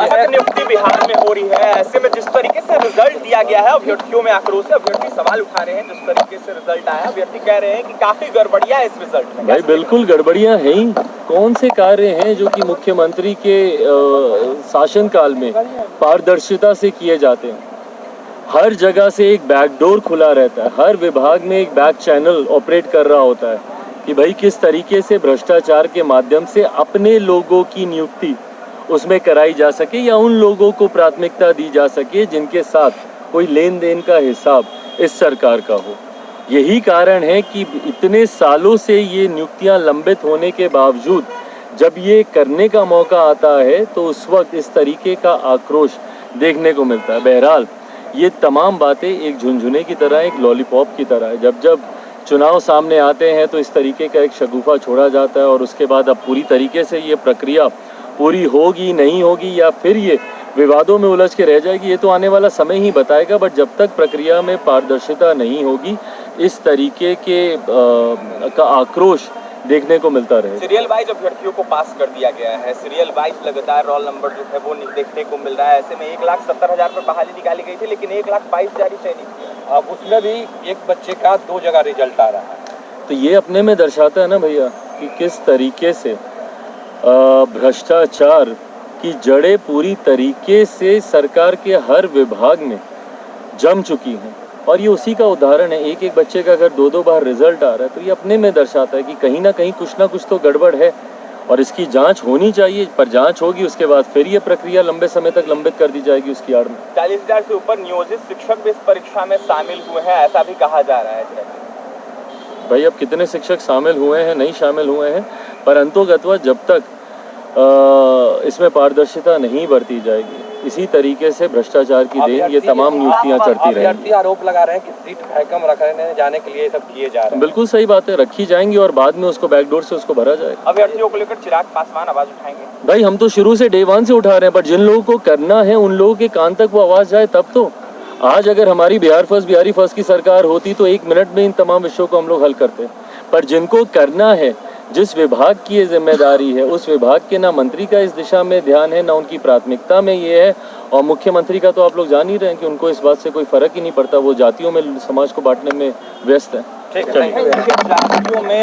नियुक्ति बिहार में हो रही है, ऐसे में जिस तरीके से रिजल्ट दिया गया है अभ्यर्थियों में आक्रोश है। अभ्यर्थी सवाल उठा रहे हैं, जिस तरीके से रिजल्ट आया अभ्यर्थी कह रहे हैं कि काफी गड़बड़ियां है इस रिजल्ट में। भाई बिल्कुल गड़बड़ियां हैं ही। कौन से कार्य हैं जो कि मुख्यमंत्री के शासनकाल में पारदर्शिता से किए जाते हैं? हर जगह से एक बैकडोर खुला रहता है, हर विभाग में एक बैक चैनल ऑपरेट कर रहा होता है कि भाई किस तरीके से भ्रष्टाचार के माध्यम से अपने लोगों की नियुक्ति उसमें कराई जा सके या उन लोगों को प्राथमिकता दी जा सके जिनके साथ कोई लेन देन का हिसाब इस सरकार का हो। यही कारण है कि इतने सालों से ये नियुक्तियां लंबित होने के बावजूद जब ये करने का मौका आता है तो उस वक्त इस तरीके का आक्रोश देखने को मिलता है। बहरहाल ये तमाम बातें एक झुनझुने की तरह, एक लॉलीपॉप की तरह है। जब जब चुनाव सामने आते हैं तो इस तरीके का एक शगुफा छोड़ा जाता है और उसके बाद अब पूरी तरीके से ये प्रक्रिया पूरी होगी नहीं होगी या फिर ये विवादों में उलझ के रह जाएगी, ये तो आने वाला समय ही बताएगा। बट जब तक प्रक्रिया में पारदर्शिता नहीं होगी इस तरीके के का आक्रोश देखने को मिलता रहे। सीरियल वाइज अभ्यर्थियों को पास कर दिया गया है, सीरियल वाइज लगातार रोल नंबर जो है वो देखने को मिल रहा है। ऐसे में 1,70,000 पर बहाली निकाली गई थी लेकिन 1,22,000 जारी चयनित किया। अब उसमें भी एक बच्चे का 2 जगह रिजल्ट आ रहा है। तो ये अपने में दर्शाता है ना भैया कि किस तरीके से भ्रष्टाचार की जड़ें पूरी तरीके से सरकार के हर विभाग में जम चुकी हैं। और ये उसी का उदाहरण है। एक एक बच्चे का अगर 2-2 बार रिजल्ट आ रहा है तो ये अपने में दर्शाता है कि कहीं ना कहीं कुछ ना कुछ तो गड़बड़ है और इसकी जांच होनी चाहिए। पर जांच होगी उसके बाद फिर ये प्रक्रिया लंबे समय तक लंबित कर दी जाएगी उसकी आड़ में। 40,000 से ऊपर नियोजित शिक्षक भी इस परीक्षा में शामिल हुए हैं, ऐसा भी कहा जा रहा है। भाई अब कितने शिक्षक शामिल हुए हैं नहीं शामिल हुए हैं, पर अंतोगत्वा जब तक इसमें पारदर्शिता नहीं बरती जाएगी इसी तरीके से भ्रष्टाचार की देन ये तमाम नियुक्तियां चढ़ती रहेंगी। आरोप लगा रहे हैं कि सीट भैकम रखने जाने के लिए सब किए जा रहे हैं। बिल्कुल सही बात है, रखी जाएंगी और बाद में उसको बैकडोर से उसको भरा जाएगा। अभ्यर्थियों को लेकर चिराग पासवान आवाज उठाएंगे। भाई हम तो शुरू से डे 1 से उठा रहे हैं, पर जिन लोगों को करना है उन लोगों के कान तक वो आवाज जाए तब तो। आज अगर हमारी बिहारी फर्स्ट की सरकार होती तो 1 मिनट में इन तमाम विषयों को हम लोग हल करते। पर जिनको करना है, जिस विभाग की ये जिम्मेदारी है, उस विभाग के ना मंत्री का इस दिशा में ध्यान है ना उनकी प्राथमिकता में ये है। और मुख्यमंत्री का तो आप लोग जान ही रहे हैं कि उनको इस बात से कोई फर्क ही नहीं पड़ता, वो जातियों में समाज को बांटने में व्यस्त है। ठीक है।